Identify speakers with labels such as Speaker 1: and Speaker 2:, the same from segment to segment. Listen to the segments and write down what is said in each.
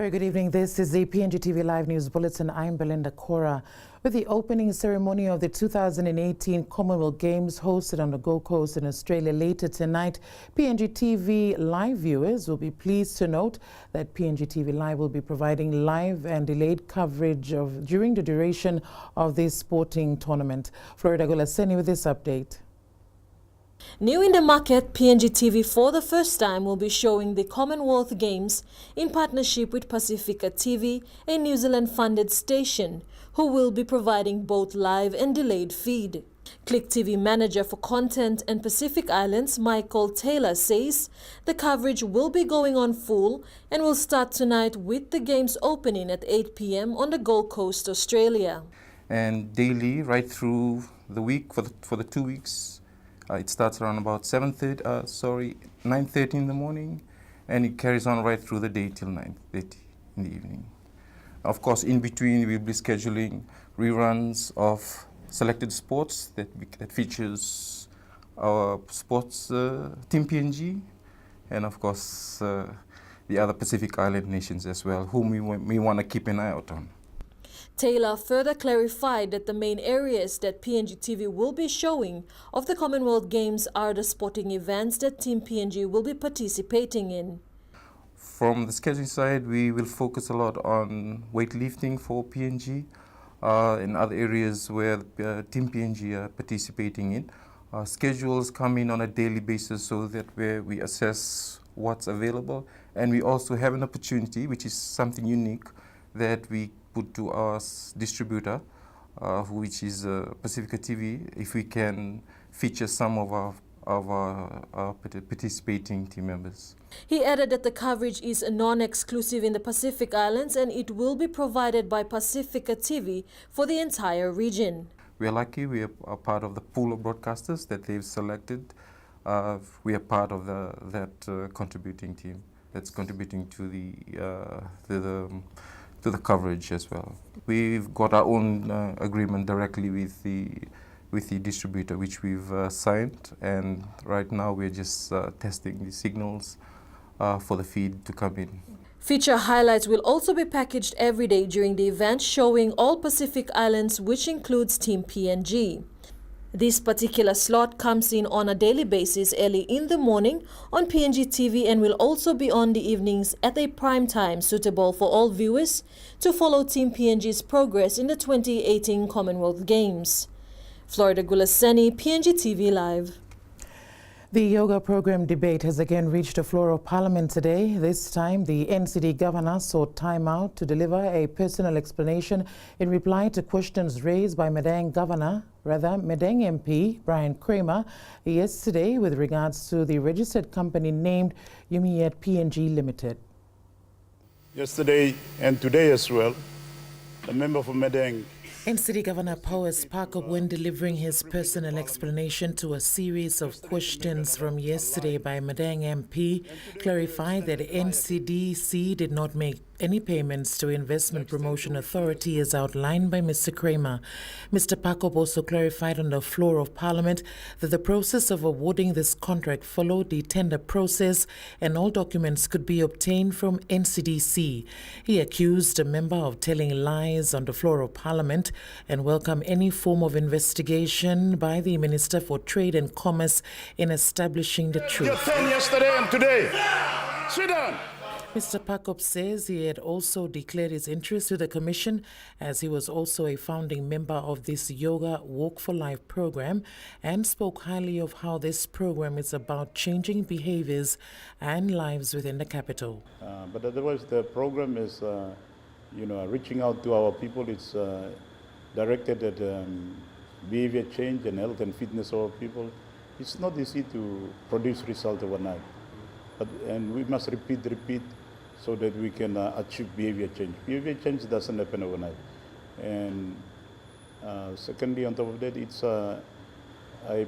Speaker 1: Very good evening. This is the PNGTV Live News Bulletin. I'm Belinda Kora. With the opening ceremony of the 2018 Commonwealth Games hosted on the Gold Coast in Australia later tonight, PNGTV Live viewers will be pleased to note that PNGTV Live will be providing live and delayed coverage during the duration of this sporting tournament. Florida Gulaseni with this update.
Speaker 2: New in the market, PNGTV for the first time will be showing the Commonwealth Games in partnership with Pacifica TV, a New Zealand-funded station, who will be providing both live and delayed feed. Click TV manager for content and Pacific Islands, Michael Taylor, says the coverage will be going on full and will start tonight with the games opening at 8 p.m. on the Gold Coast, Australia.
Speaker 3: And daily, right through the week, for the 2 weeks, it starts around about 9:30 in the morning, and it carries on right through the day till 9:30 in the evening. Of course, in between, we'll be scheduling reruns of selected sports that features our sports Team PNG, and of course, the other Pacific Island nations as well, whom we want to keep an eye out on.
Speaker 2: Taylor further clarified that the main areas that PNGTV will be showing of the Commonwealth Games are the sporting events that Team PNG will be participating in.
Speaker 3: From the scheduling side, we will focus a lot on weightlifting for PNG and other areas where Team PNG are participating in. Schedules come in on a daily basis so that we assess what's available, and we also have an opportunity, which is something unique, that we put to our distributor, which is Pacifica TV, if we can feature some of our participating team members.
Speaker 2: He added that the coverage is non-exclusive in the Pacific Islands and it will be provided by Pacifica TV for the entire region.
Speaker 3: We are lucky we are part of the pool of broadcasters that they've selected. We are part of that contributing team that's contributing to the coverage as well. We've got our own agreement directly with the distributor, which we've signed, and right now we're just testing the signals for the feed to come in.
Speaker 2: Feature highlights will also be packaged every day during the event, showing all Pacific Islands, which includes Team PNG. This particular slot comes in on a daily basis early in the morning on PNGTV and will also be on the evenings at a prime time suitable for all viewers to follow Team PNG's progress in the 2018 Commonwealth Games. Florida Gulaseni, PNGTV Live.
Speaker 1: The yoga program debate has again reached the floor of Parliament today. This time, the NCD governor sought time out to deliver a personal explanation in reply to questions raised by Madang MP Brian Kramer yesterday with regards to the registered company named Yumiyet PNG Limited.
Speaker 4: Yesterday and today as well, the member for Madang
Speaker 1: NCD Governor Powers Parker, when delivering his personal explanation to a series of questions from yesterday by Madang MP, clarified that NCDC did not make any payments to Investment Promotion Authority as outlined by Mr. Kramer. Mr. Pakop also clarified on the floor of Parliament that the process of awarding this contract followed the tender process and all documents could be obtained from NCDC. He accused a member of telling lies on the floor of Parliament and welcomed any form of investigation by the Minister for Trade and Commerce in establishing the truth.
Speaker 4: You're 10 yesterday and today. Sit down.
Speaker 1: Mr. Pakop says he had also declared his interest to the Commission as he was also a founding member of this Yoga Walk for Life program and spoke highly of how this program is about changing behaviors and lives within the capital.
Speaker 4: But otherwise the program is, reaching out to our people. It's directed at behavior change and health and fitness of our people. It's not easy to produce results overnight, and we must repeat so that we can achieve behavior change. Behavior change doesn't happen overnight. And secondly, on top of that, it's a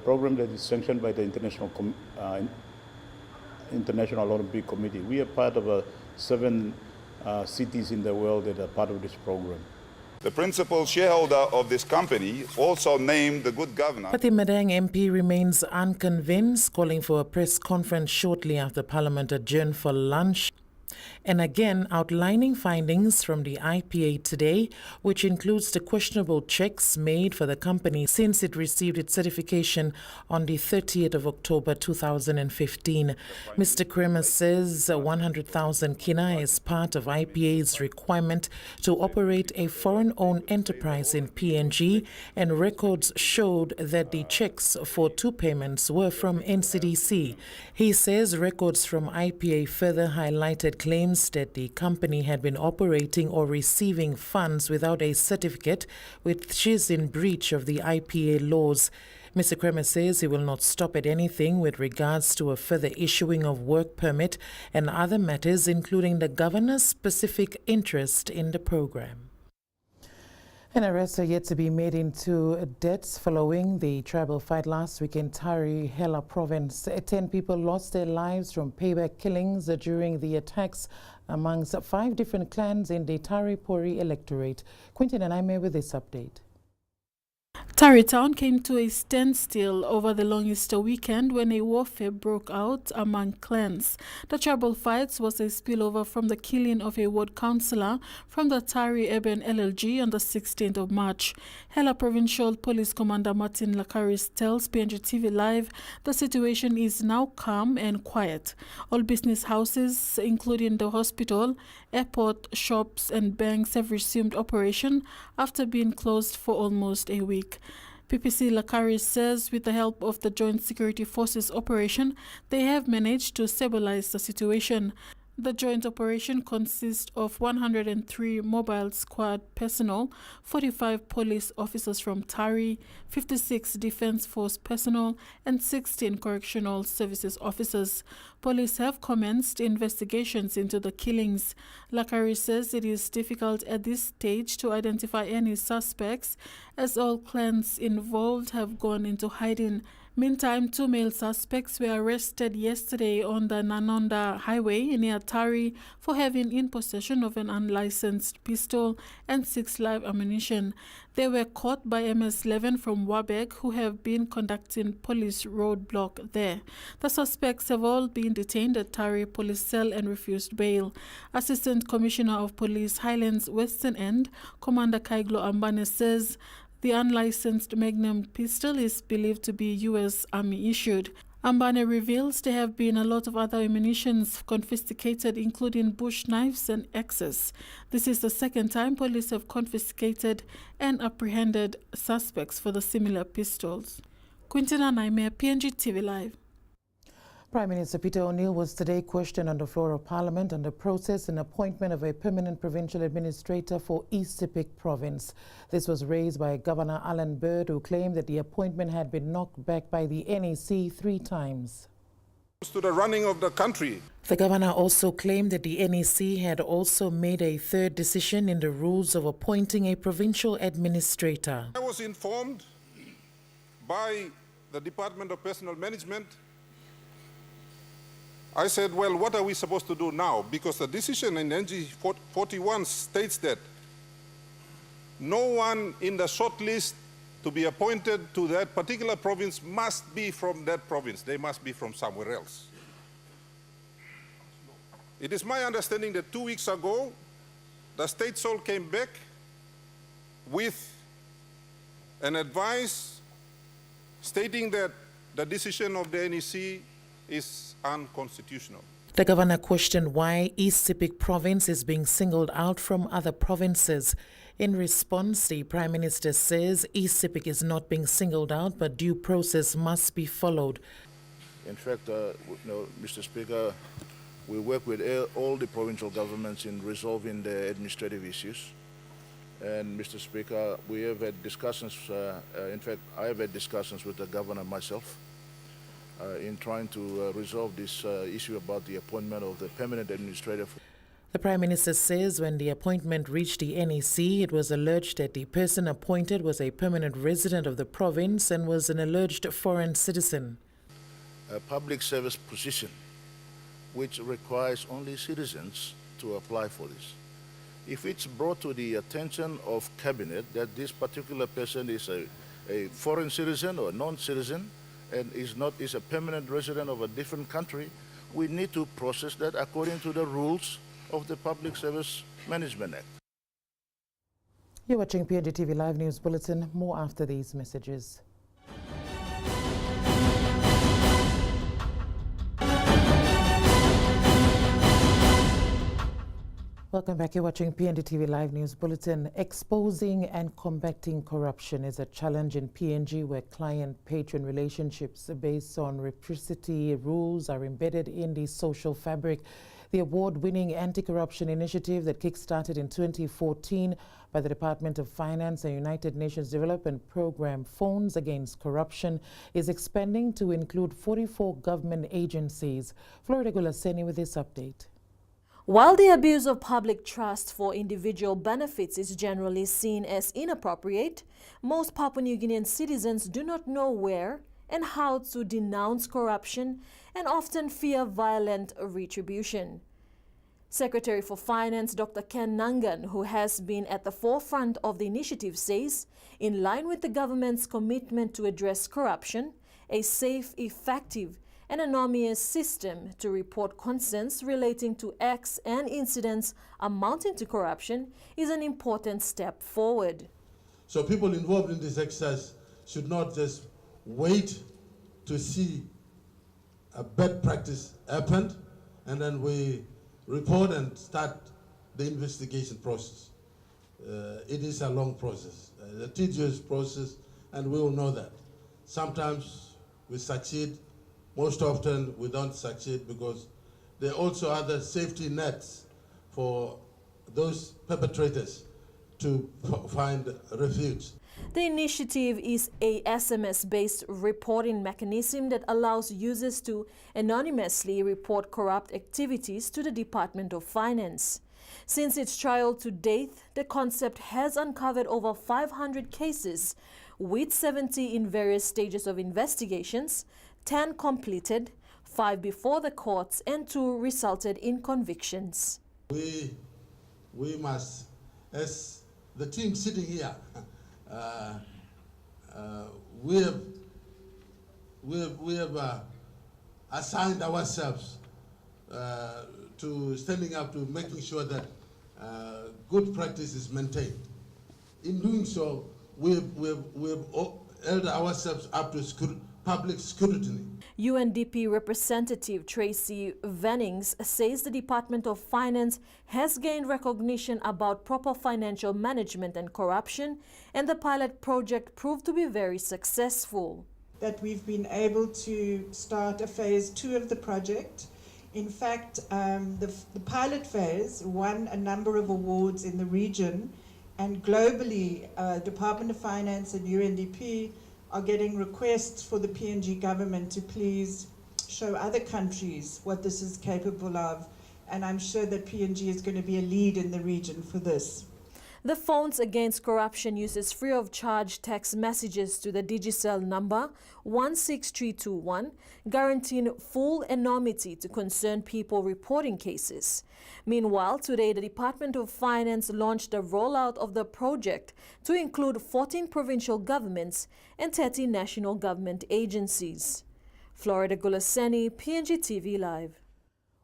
Speaker 4: program that is sanctioned by the International Olympic Committee. We are part of 7 cities in the world that are part of this program.
Speaker 5: The principal shareholder of this company also named the good governor.
Speaker 1: But the Madang MP remains unconvinced, calling for a press conference shortly after Parliament adjourned for lunch. and again outlining findings from the IPA today, which includes the questionable checks made for the company since it received its certification on the 30th of October 2015. Mr. Kramer says 100,000 kina is part of IPA's requirement to operate a foreign-owned enterprise in PNG, and records showed that the checks for 2 payments were from NCDC. He says records from IPA further highlighted claims that the company had been operating or receiving funds without a certificate, which is in breach of the IPA laws. Mr. Kremer says he will not stop at anything with regards to a further issuing of work permit and other matters, including the governor's specific interest in the program. And arrests are yet to be made into deaths following the tribal fight last week in Tari, Hela province. 10 people lost their lives from payback killings during the attacks amongst 5 different clans in the Tari Pori electorate. Quintin and I may with this update.
Speaker 6: Tari town came to a standstill over the long Easter weekend when a warfare broke out among clans. The tribal fights was a spillover from the killing of a ward councillor from the Tari urban LLG on the 16th of March. Hela Provincial Police Commander Martin Lakaris tells PNGTV Live the situation is now calm and quiet. All business houses, including the hospital, airport, shops and banks have resumed operation after being closed for almost a week. PPC Lakaris says with the help of the Joint Security Forces operation, they have managed to stabilize the situation. The joint operation consists of 103 mobile squad personnel, 45 police officers from Tari, 56 Defence Force personnel, and 16 correctional services officers. Police have commenced investigations into the killings. Lakari says it is difficult at this stage to identify any suspects, as all clans involved have gone into hiding. Meantime, 2 male suspects were arrested yesterday on the Nanonda Highway near Tari for having in possession of an unlicensed pistol and 6 live ammunition. They were caught by MS-11 from Wabek, who have been conducting police roadblock there. The suspects have all been detained at Tari police cell and refused bail. Assistant Commissioner of Police Highlands Western End, Commander Kaiglo Ambane says the unlicensed Magnum pistol is believed to be U.S. Army issued. Ambane reveals there have been a lot of other ammunition confiscated, including bush knives and axes. This is the second time police have confiscated and apprehended suspects for the similar pistols. Quintina Naime, PNGTV Live.
Speaker 1: Prime Minister Peter O'Neill was today questioned on the floor of Parliament on the process and appointment of a permanent provincial administrator for East Sepik Province. This was raised by Governor Alan Bird, who claimed that the appointment had been knocked back by the NEC 3 times.
Speaker 7: To the running of the country.
Speaker 1: The governor also claimed that the NEC had also made a 3rd decision in the rules of appointing a provincial administrator.
Speaker 7: I was informed by the Department of Personnel Management. I said, well, what are we supposed to do now? Because the decision in NG 41 states that no one in the shortlist to be appointed to that particular province must be from that province. They must be from somewhere else. It is my understanding that 2 weeks ago, the State Sol came back with an advice stating that the decision of the NEC is unconstitutional.
Speaker 1: The governor questioned why East Sepik Province is being singled out from other provinces. In response, the Prime Minister says East Sepik is not being singled out, but due process must be followed.
Speaker 8: In fact, Mr. Speaker, we work with all the provincial governments in resolving the administrative issues. And Mr. Speaker, we have had discussions, in fact, I have had discussions with the governor myself in trying to resolve this issue about the appointment of the permanent administrator.
Speaker 1: The Prime Minister says when the appointment reached the NEC, it was alleged that the person appointed was a permanent resident of the province and was an alleged foreign citizen.
Speaker 8: A public service position which requires only citizens to apply for this. If it's brought to the attention of Cabinet that this particular person is a foreign citizen or non-citizen, and is a permanent resident of a different country, we need to process that according to the rules of the Public Service Management Act.
Speaker 1: You're watching PNGTV Live News Bulletin. More after these messages. Welcome back. You're watching PNGTV Live News Bulletin. Exposing and combating corruption is a challenge in PNG, where client-patron relationships based on reciprocity rules are embedded in the social fabric. The award-winning anti-corruption initiative that kick-started in 2014 by the Department of Finance and United Nations Development Programme Phones Against Corruption is expanding to include 44 government agencies. Florida Gulaseni with this update.
Speaker 2: While the abuse of public trust for individual benefits is generally seen as inappropriate, most Papua New Guinean citizens do not know where and how to denounce corruption and often fear violent retribution. Secretary for Finance Dr. Ken Nangan, who has been at the forefront of the initiative, says, in line with the government's commitment to address corruption, a safe, effective, an anonymous system to report concerns relating to acts and incidents amounting to corruption is an important step forward.
Speaker 9: So people involved in this exercise should not just wait to see a bad practice happen and then we report and start the investigation process. It is a long process, a tedious process, and we all know that. Sometimes we succeed. Most often we don't succeed because there are also other safety nets for those perpetrators to find refuge.
Speaker 2: The initiative is a SMS-based reporting mechanism that allows users to anonymously report corrupt activities to the Department of Finance. Since its trial to date, the concept has uncovered over 500 cases, with 70 in various stages of investigations, 10 completed, 5 before the courts, and 2 resulted in convictions.
Speaker 9: We must, as the team sitting here, we have assigned ourselves to standing up to making sure that good practice is maintained. In doing so, we've held ourselves up to public scrutiny.
Speaker 2: UNDP representative Tracy Vennings says the Department of Finance has gained recognition about proper financial management and corruption, and the pilot project proved to be very successful.
Speaker 10: That we've been able to start a phase 2 of the project. In fact, the pilot phase won a number of awards in the region, and globally, Department of Finance and UNDP are getting requests for the PNG government to please show other countries what this is capable of, and I'm sure that PNG is going to be a lead in the region for this.
Speaker 2: The Phones Against Corruption uses free-of-charge text messages to the Digicel number 16321, guaranteeing full anonymity to concerned people reporting cases. Meanwhile, today the Department of Finance launched the rollout of the project to include 14 provincial governments and 30 national government agencies. Florida Gulaseni, PNGTV Live.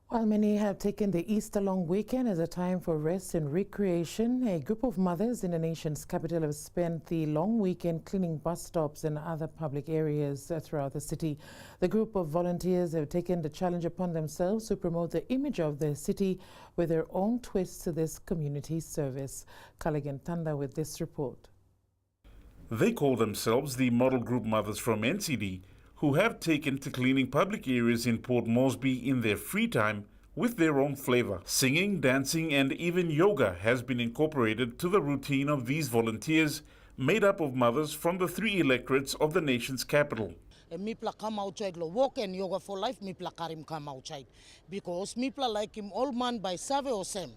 Speaker 1: While many have taken the Easter long weekend as a time for rest and recreation, a group of mothers in the nation's capital have spent the long weekend cleaning bus stops and other public areas throughout the city. The group of volunteers have taken the challenge upon themselves to promote the image of the city with their own twist to this community service. Kaligan Tanda with this report.
Speaker 11: They call themselves the Model Group Mothers from NCD, who have taken to cleaning public areas in Port Moresby in their free time with their own flavor. Singing, dancing, and even yoga has been incorporated to the routine of these volunteers, made up of mothers from the 3 electorates of the nation's capital.
Speaker 12: Mipla come outside, walk and yoga for life, Mipla Karim come outside. Because Mipla like him old man by Save or Sam.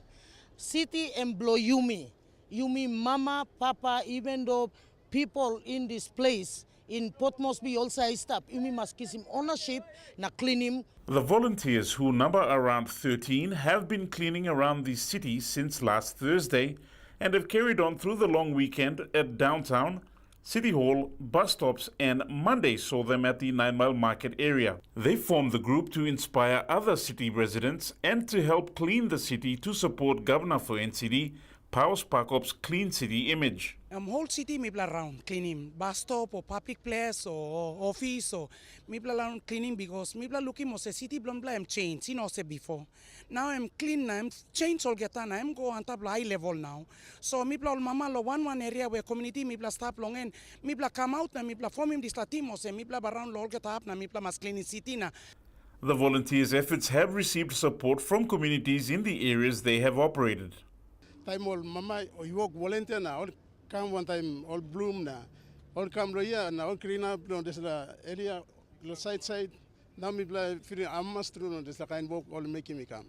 Speaker 12: City employ Yumi mama, papa, even though people in this place in Port Moresby also stop. You must kiss him ownership, na clean him.
Speaker 11: The volunteers, who number around 13, have been cleaning around the city since last Thursday and have carried on through the long weekend at downtown, City Hall, bus stops, and Monday saw them at the 9 Mile Market area. They formed the group to inspire other city residents and to help clean the city to support Governor for NCD, Paus Pakop's Clean City image.
Speaker 13: Whole city me around cleaning, bus stop or public place or office or me around cleaning because me looking mo se city blom I'm changed, you know say before. Now I'm clean, I'm changed all get on, I'm go on top high level now. So me all mama lo one area where community me stop long and me come out na me forming this team or say me around all get up na me mas cleaning city na.
Speaker 11: The volunteers' efforts have received support from communities in the areas they have operated.
Speaker 14: Time all mama you work volunteer na all come one time all bloom na all come here na all clean up no this area side now me feeling amas through no this kind work all making me come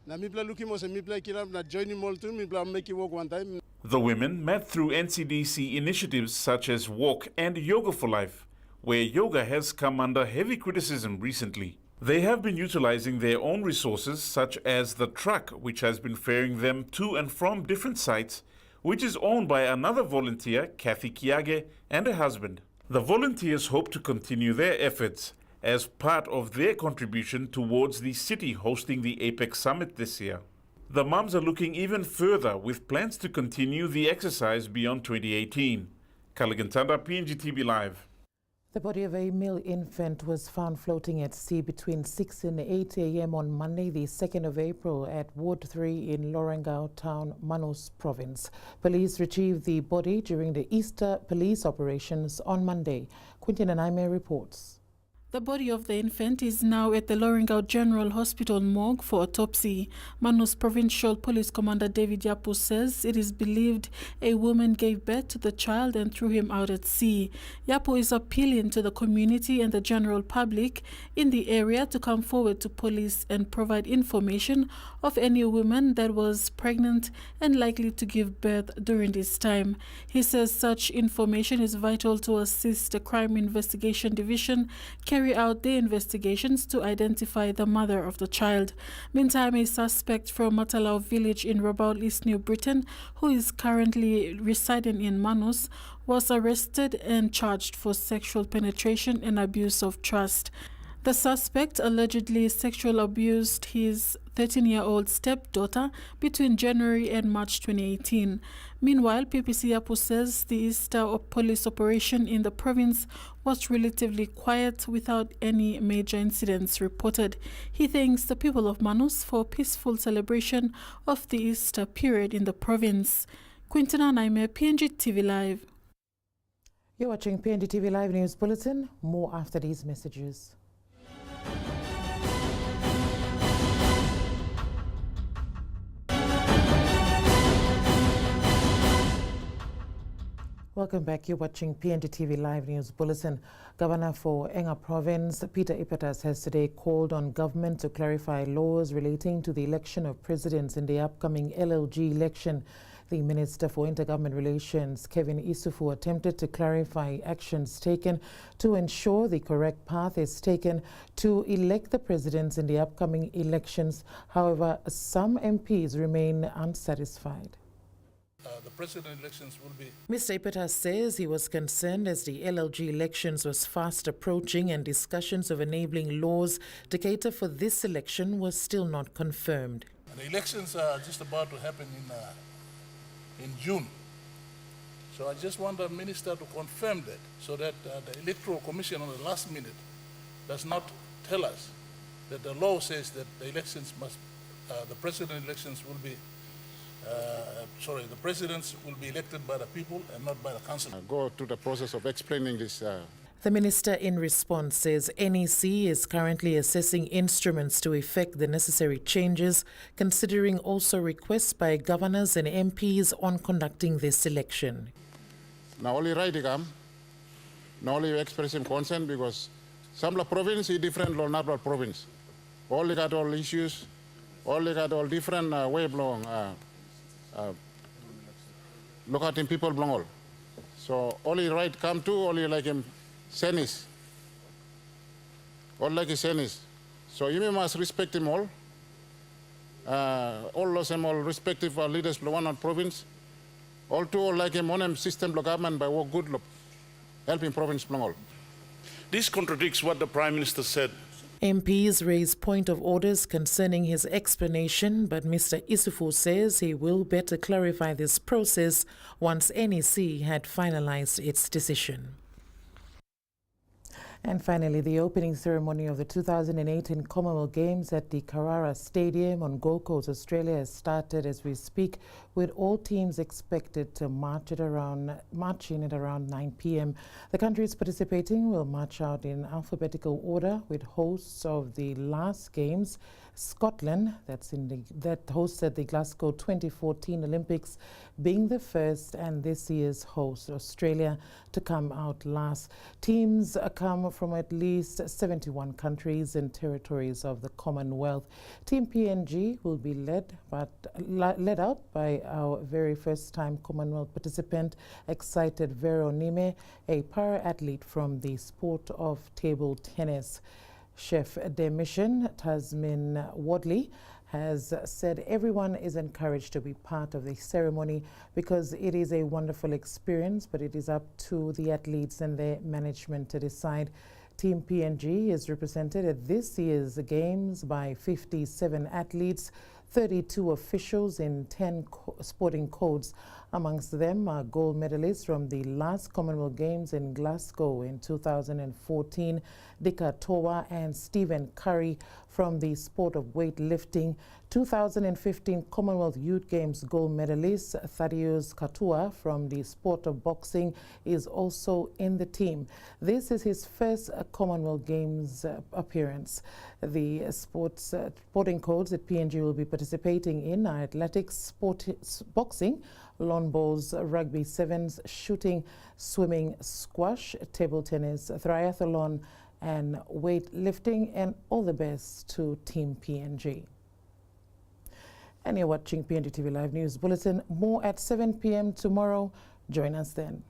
Speaker 14: na me looking mo say me kill up na join him all too me make you work one time.
Speaker 11: The women met through NCDC initiatives such as Walk and Yoga for Life, where yoga has come under heavy criticism recently. They have been utilizing their own resources, such as the truck, which has been ferrying them to and from different sites, which is owned by another volunteer, Kathy Kiage, and her husband. The volunteers hope to continue their efforts as part of their contribution towards the city hosting the APEC Summit this year. The mums are looking even further with plans to continue the exercise beyond 2018. Kaligantanda, PNGTV Live.
Speaker 1: The body of a male infant was found floating at sea between 6 and 8 a.m. on Monday, the 2nd of April, at Ward 3 in Lorengau Town, Manus Province. Police retrieved the body during the Easter police operations on Monday. Quintin Anaime reports.
Speaker 6: The body of the infant is now at the Lorengau General Hospital morgue for autopsy. Manus Provincial Police Commander David Yapu says it is believed a woman gave birth to the child and threw him out at sea. Yapu is appealing to the community and the general public in the area to come forward to police and provide information of any woman that was pregnant and likely to give birth during this time. He says such information is vital to assist the Crime Investigation Division carry out their investigations to identify the mother of the child. Meantime, a suspect from Matalau village in Rabaul, East New Britain, who is currently residing in Manus, was arrested and charged for sexual penetration and abuse of trust. The suspect allegedly sexually abused his 13-year-old stepdaughter between January and March 2018. Meanwhile, PPC Yapu says the Easter police operation in the province was relatively quiet without any major incidents reported. He thanks the people of Manus for a peaceful celebration of the Easter period in the province. Quintina Naime, PNGTV Live.
Speaker 1: You're watching PNGTV Live News Bulletin. More after these messages. Welcome back. You're watching PNGTV Live News Bulletin. Governor for Enga Province, Peter Ipetas, has today called on government to clarify laws relating to the election of presidents in the upcoming LLG election. The Minister for Intergovernment Relations, Kevin Isufu, attempted to clarify actions taken to ensure the correct path is taken to elect the presidents in the upcoming elections. However, some MPs remain unsatisfied.
Speaker 8: The president elections will be...
Speaker 1: Mr. Ipetas says he was concerned as the LLG elections was fast approaching and discussions of enabling laws to cater for this election was still not confirmed.
Speaker 8: The elections are just about to happen in June. So I just want the minister to confirm that so that the Electoral Commission on the last minute does not tell us that the law says that the elections must, the president elections will be the presidents will be elected by the people and not by the council.
Speaker 14: Go through the process of explaining this.
Speaker 1: The minister in response says NEC is currently assessing instruments to effect the necessary changes, considering also requests by governors and MPs on conducting this election.
Speaker 14: Now only right come, now only expressing concern because some province is different from another province. All got all issues, all got all different way belong. Look at him, people belong all. So only right come to only like him senis. All like a senis. So you must respect him all. All those all respective leaders belong one province. All two all like him on him system of government by work good look.
Speaker 15: helping province Plongol.
Speaker 11: This contradicts what the Prime Minister said.
Speaker 1: MPs raised point of orders concerning his explanation, but Mr. Isufu says he will better clarify this process once NEC had finalized its decision. And finally, the opening ceremony of the 2018 Commonwealth Games at the Kora Stadium on Gold Coast, Australia, has started as we speak, with all teams expected to march in at around 9 p.m. The countries participating will march out in alphabetical order, with hosts of the last Games, Scotland, that hosted the Glasgow 2014 Olympics, being the first, and this year's host, Australia, to come out last. Teams come from at least 71 countries and territories of the Commonwealth. Team PNG will be led out by our very first time Commonwealth participant, excited Vero Nime, a para-athlete from the sport of table tennis. Chef de mission, Tasmin Wadley, has said everyone is encouraged to be part of the ceremony because it is a wonderful experience, but it is up to the athletes and their management to decide. Team PNG is represented at this year's Games by 57 athletes, 32 officials in 10 sporting codes. Amongst them are gold medalists from the last Commonwealth Games in Glasgow in 2014, Dika Towa and Stephen Curry from the sport of weightlifting. 2015 Commonwealth Youth Games gold medalist Thaddeus Katua from the sport of boxing is also in the team. This is his first Commonwealth Games appearance. The sporting codes that PNG will be participating in are athletics, boxing, lawn bowls, rugby sevens, shooting, swimming, squash, table tennis, triathlon, and weightlifting. And all the best to Team PNG. And you're watching PNGTV Live News Bulletin. More at 7 p.m. tomorrow. Join us then.